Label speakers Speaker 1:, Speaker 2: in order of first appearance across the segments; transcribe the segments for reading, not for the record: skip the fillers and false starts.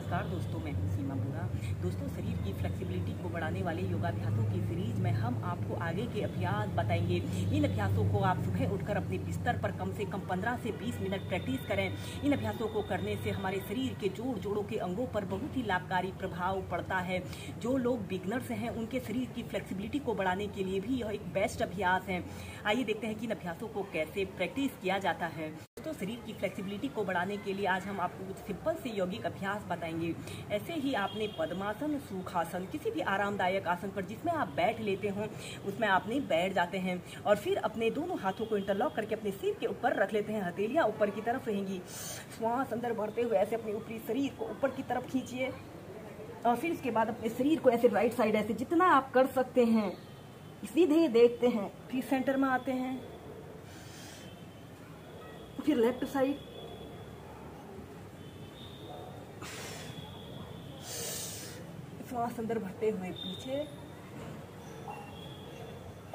Speaker 1: नमस्कार दोस्तों, मैं हूं सीमा बुरा। दोस्तों, शरीर की फ्लेक्सिबिलिटी को बढ़ाने वाले योगाभ्यासों की सीरीज में हम आपको आगे के अभ्यास बताएंगे। इन अभ्यासों को आप सुबह उठकर अपने बिस्तर पर कम से कम 15 से 20 मिनट प्रैक्टिस करें। इन अभ्यासों को करने से हमारे शरीर के जोड़ों के अंगों पर बहुत ही लाभकारी प्रभाव पड़ता है। जो लोग बिगनर्स हैं उनके शरीर की फ्लेक्सिबिलिटी को बढ़ाने के लिए भी यह एक बेस्ट अभ्यास है। आइए देखते हैं कि इन अभ्यासों को कैसे प्रैक्टिस किया जाता है। तो शरीर की फ्लेक्सिबिलिटी को बढ़ाने के लिए आज हम आपको कुछ सिंपल से यौगिक अभ्यास बताएंगे। ऐसे ही आपने पद्मासन, सुखासन, किसी भी आरामदायक आसन पर जिसमें आप बैठ लेते हो उसमें आपने बैठ जाते हैं और फिर अपने दोनों हाथों को इंटरलॉक करके अपने सिर के ऊपर रख लेते हैं। हथेलियां ऊपर की तरफ रहेंगी। श्वास अंदर भरते हुए ऐसे अपने ऊपरी शरीर को ऊपर की तरफ खींचिए और फिर उसके बाद अपने शरीर को ऐसे राइट साइड ऐसे जितना आप कर सकते हैं सीधे देखते हैं। फिर सेंटर में आते हैं, फिर लेफ्ट साइड, श्वास अंदर भरते हुए पीछे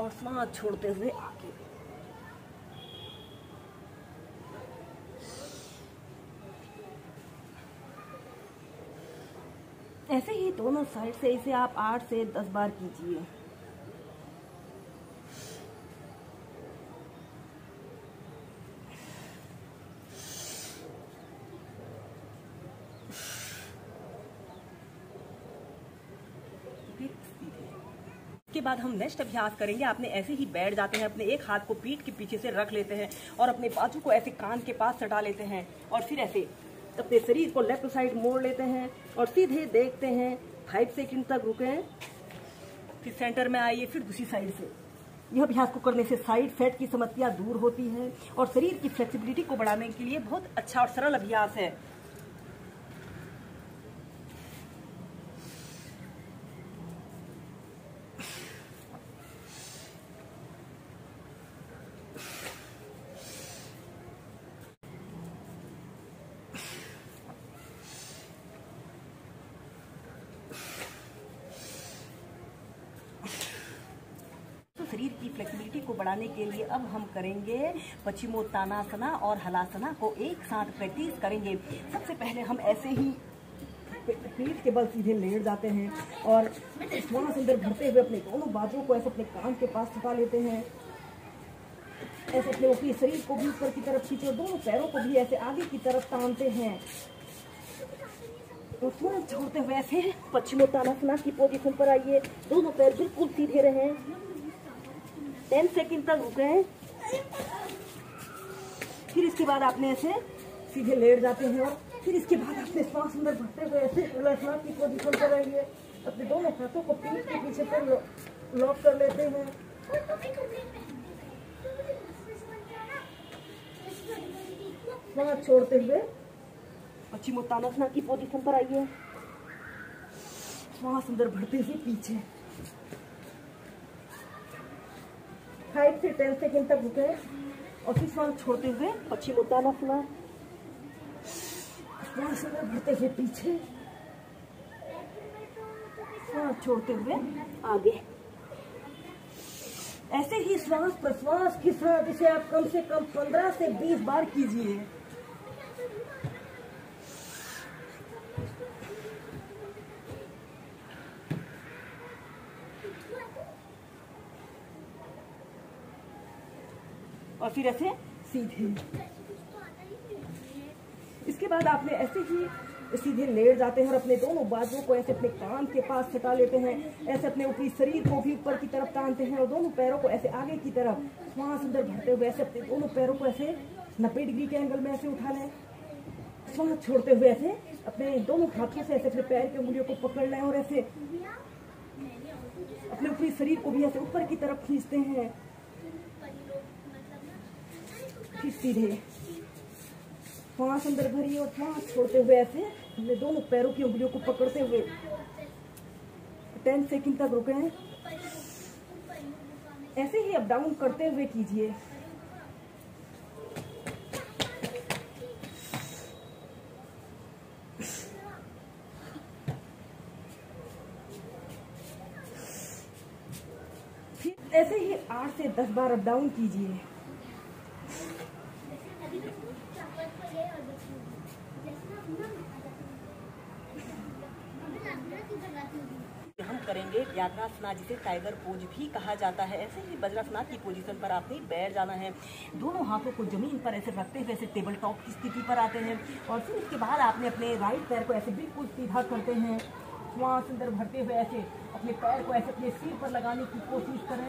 Speaker 1: और श्वास छोड़ते हुए आगे। ऐसे ही दोनों साइड से इसे आप 8 से 10 बार कीजिए। इसके बाद हम नेक्स्ट अभ्यास करेंगे। आपने ऐसे ही बैठ जाते हैं, अपने एक हाथ को पीठ के पीछे से रख लेते हैं और अपने बाजू को ऐसे कान के पास सटा लेते हैं और फिर ऐसे अपने शरीर को लेफ्ट साइड मोड़ लेते हैं और सीधे देखते हैं। 5 सेकंड तक रुकें, फिर सेंटर में आइए, फिर दूसरी साइड से। यह अभ्यास को करने से साइड फैट की समस्या दूर होती है और शरीर की फ्लेक्सिबिलिटी को बढ़ाने के लिए बहुत अच्छा और सरल अभ्यास है। शरीर की फ्लेक्सिबिलिटी को बढ़ाने के लिए अब हम करेंगे पश्चिमोत्तानासना और हलासना को एक साथ प्रैक्टिस करेंगे। सबसे पहले हम ऐसे ही पीठ के बल सीधे लेट जाते हैं और श्वास अंदर भरते हुए अपने दोनों बाजुओं को ऐसे अपने कान के पास सटा लेते हैं। ऐसे अपने ऊपरी शरीर को भी ऊपर की तरफ खींचे और दोनों पैरों को भी ऐसे आगे की तरफ तानते हैं। तो छोड़ते हुए ऐसे पश्चिमोत्तानासना की पोजीशन पर आइए। दोनों पैर बिल्कुल सीधे रहें। 10 सेकंड तक रुके। फिर इसके बाद आपने ऐसे सीधे लेट जाते हैं और फिर इसके बाद आपने श्वास अंदर भरते हुए ऐसे की पोजीशन पर रहिए। अपने दोनों हाथों को पीठ के पीछे पर लॉक कर लेते हैं। श्वास छोड़ते हुए पश्चिमोत्तानासना की पोजीशन पर आइए। श्वास अंदर भरते हुए पीछे 5 से 10 सेकंड तक रुके और फिर श्वास छोड़ते हुए पश्चिमोत्तानासना। श्वास अंदर भरते हुए पीछे, श्वास छोड़ते हुए आगे। ऐसे ही श्वास प्रश्वास के साथ इसे आप कम से कम 15 से 20 बार कीजिए। और फिर ऐसे सीधे। इसके बाद आपने ऐसे ही सीधे लेट जाते हैं और अपने दोनों बाजुओं को ऐसे अपने कान के पास सटा लेते हैं। ऐसे अपने ऊपरी शरीर को भी ऊपर की तरफ तानते हैं और दोनों पैरों को ऐसे आगे की तरफ श्वास अंदर भरते हुए ऐसे अपने दोनों पैरों को ऐसे 90 डिग्री के एंगल में ऐसे उठा लें। श्वास छोड़ते हुए ऐसे अपने दोनों हाथों से ऐसे अपने पैर के उंगलियों को पकड़ लें और ऐसे अपने ऊपरी शरीर को भी ऐसे ऊपर की तरफ खींचते हैं। फिर सीधे श्वास अंदर भरिए और श्वास छोड़ते हुए ऐसे अपने दोनों पैरों की उंगलियों को पकड़ते हुए 10 सेकंड तक रुके हैं। ऐसे ही अप डाउन करते हुए कीजिए। फिर ऐसे ही 8 से 10 बार अप डाउन कीजिए। करेंगे व्याघ्रासना, जिसे टाइगर पोज भी कहा जाता है। ऐसे ही वज्रासना की पोजीशन पर आपने बैठ जाना है। दोनों हाथों को जमीन पर ऐसे रखते हुए ऐसे टेबल टॉप की स्थिति पर आते हैं और फिर इसके बाद आपने अपने राइट पैर को ऐसे बिल्कुल सीधा करते हैं। श्वास अंदर भरते हुए ऐसे अपने पैर को ऐसे अपने सिर पर लगाने की कोशिश करें।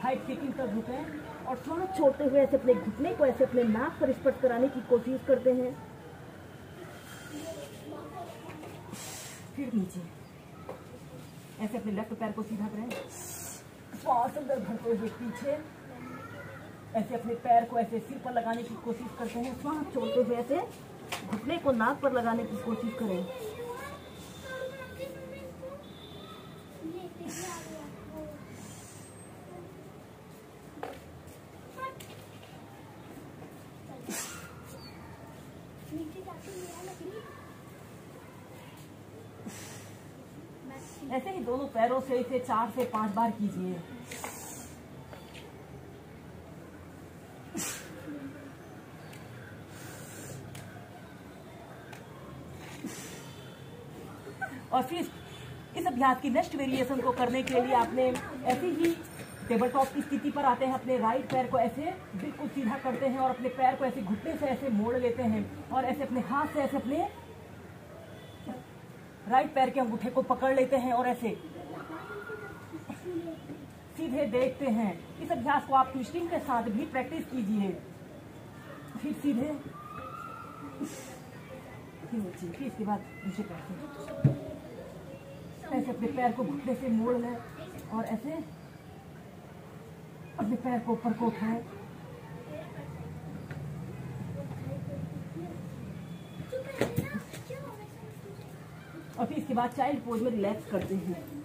Speaker 1: 5 सेकंड तक रुकें और श्वास छोड़ते हुए ऐसे अपने घुटने को ऐसे अपने नाक पर स्पर्श कराने की कोशिश करते हैं। फिर नीचे ऐसे अपने लेफ्ट पैर को सीधा करें। श्वास अंदर भरते हुए पीछे ऐसे अपने पैर को ऐसे सिर पर लगाने की कोशिश करते हैं। श्वास छोड़ते हुए ऐसे घुटने को नाक पर लगाने की कोशिश करें। ऐसे ही दोनों पैरों से इसे 4 से 5 बार कीजिए। और फिर इस अभ्यास की नेक्स्ट वेरिएशन को करने के लिए आपने ऐसे ही टेबल टॉप की स्थिति पर आते हैं। अपने राइट पैर को ऐसे बिल्कुल सीधा करते हैं और अपने पैर को ऐसे घुटने से ऐसे मोड़ लेते हैं और ऐसे अपने हाथ से ऐसे अपने राइट पैर के अंगूठे को पकड़ लेते हैं और ऐसे सीधे देखते हैं। इस अभ्यास को आप ट्विस्टिंग के साथ भी प्रैक्टिस कीजिए। फिर सीधे, फिर नीचे, फिर इसके बाद नीचे पैर ऐसे अपने पैर को घुटने से मोड़ लें और ऐसे अपने पैर को ऊपर को उठाएं। और फिर इसके बाद चाइल्ड पोज में रिलैक्स करते हैं।